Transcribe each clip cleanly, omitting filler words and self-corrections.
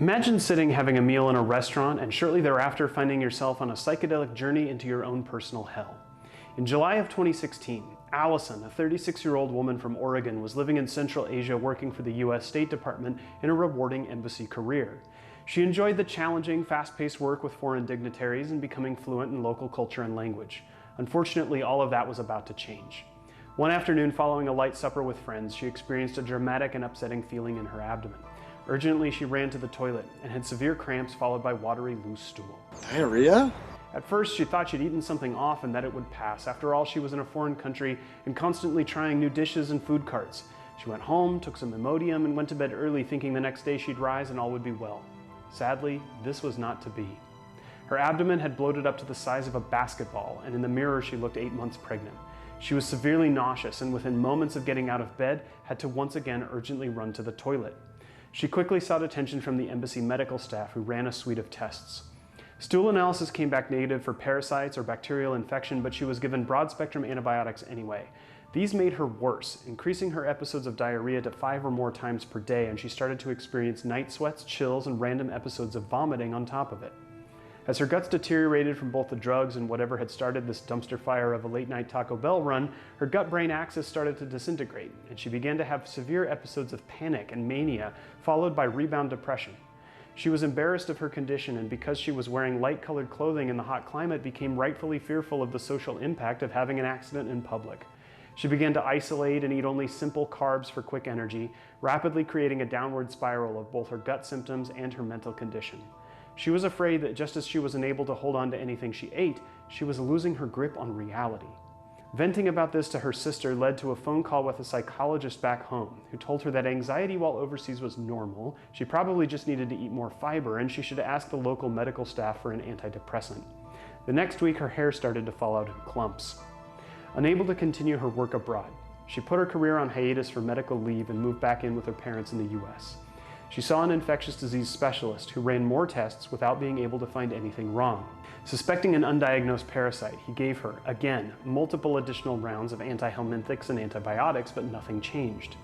Imagine sitting having a meal in a restaurant and shortly thereafter finding yourself on a psychedelic journey into your own personal hell. In July of 2016, Allison, a 36-year-old woman from Oregon, was living in Central Asia working for the US State Department in a rewarding embassy career. She enjoyed the challenging, fast-paced work with foreign dignitaries and becoming fluent in local culture and language. Unfortunately, all of that was about to change. One afternoon, following a light supper with friends, she experienced a dramatic and upsetting feeling in her abdomen. Urgently, she ran to the toilet and had severe cramps followed by watery, loose stool. Diarrhea? At first, she thought she'd eaten something off and that it would pass. After all, she was in a foreign country and constantly trying new dishes and food carts. She went home, took some Imodium, and went to bed early, thinking the next day she'd rise and all would be well. Sadly, this was not to be. Her abdomen had bloated up to the size of a basketball, and in the mirror she looked 8 months pregnant. She was severely nauseous and within moments of getting out of bed, had to once again urgently run to the toilet. She quickly sought attention from the embassy medical staff who ran a suite of tests. Stool analysis came back negative for parasites or bacterial infection, but she was given broad-spectrum antibiotics anyway. These made her worse, increasing her episodes of diarrhea to 5 or more times per day, and she started to experience night sweats, chills, and random episodes of vomiting on top of it. As her guts deteriorated from both the drugs and whatever had started this dumpster fire of a late-night Taco Bell run, her gut-brain axis started to disintegrate, and she began to have severe episodes of panic and mania, followed by rebound depression. She was embarrassed of her condition, and because she was wearing light-colored clothing in the hot climate, became rightfully fearful of the social impact of having an accident in public. She began to isolate and eat only simple carbs for quick energy, rapidly creating a downward spiral of both her gut symptoms and her mental condition. She was afraid that just as she was unable to hold on to anything she ate, she was losing her grip on reality. Venting about this to her sister led to a phone call with a psychologist back home, who told her that anxiety while overseas was normal, she probably just needed to eat more fiber, and she should ask the local medical staff for an antidepressant. The next week, her hair started to fall out in clumps. Unable to continue her work abroad, she put her career on hiatus for medical leave and moved back in with her parents in the US. She saw an infectious disease specialist who ran more tests without being able to find anything wrong. Suspecting an undiagnosed parasite, he gave her, again, multiple additional rounds of antihelminthics and antibiotics, but nothing changed.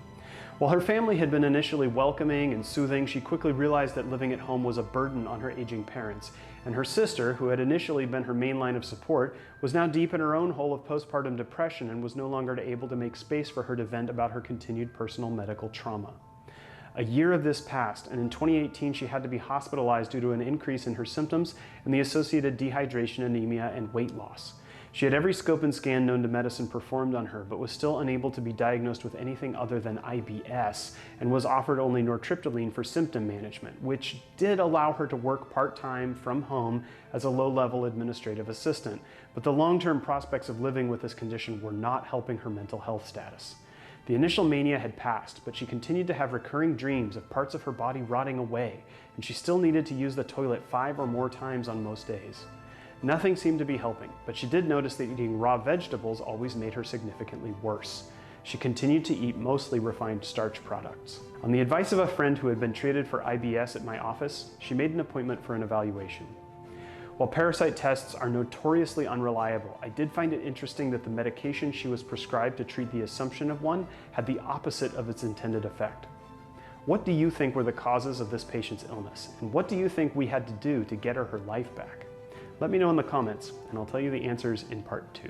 While her family had been initially welcoming and soothing, she quickly realized that living at home was a burden on her aging parents, and her sister, who had initially been her main line of support, was now deep in her own hole of postpartum depression and was no longer able to make space for her to vent about her continued personal medical trauma. A year of this passed, and in 2018 she had to be hospitalized due to an increase in her symptoms and the associated dehydration, anemia, and weight loss. She had every scope and scan known to medicine performed on her, but was still unable to be diagnosed with anything other than IBS, and was offered only nortriptyline for symptom management, which did allow her to work part-time from home as a low-level administrative assistant. But the long-term prospects of living with this condition were not helping her mental health status. The initial mania had passed, but she continued to have recurring dreams of parts of her body rotting away, and she still needed to use the toilet 5 or more times on most days. Nothing seemed to be helping, but she did notice that eating raw vegetables always made her significantly worse. She continued to eat mostly refined starch products. On the advice of a friend who had been treated for IBS at my office, she made an appointment for an evaluation. While parasite tests are notoriously unreliable, I did find it interesting that the medication she was prescribed to treat the assumption of one had the opposite of its intended effect. What do you think were the causes of this patient's illness? And what do you think we had to do to get her life back? Let me know in the comments, and I'll tell you the answers in part 2.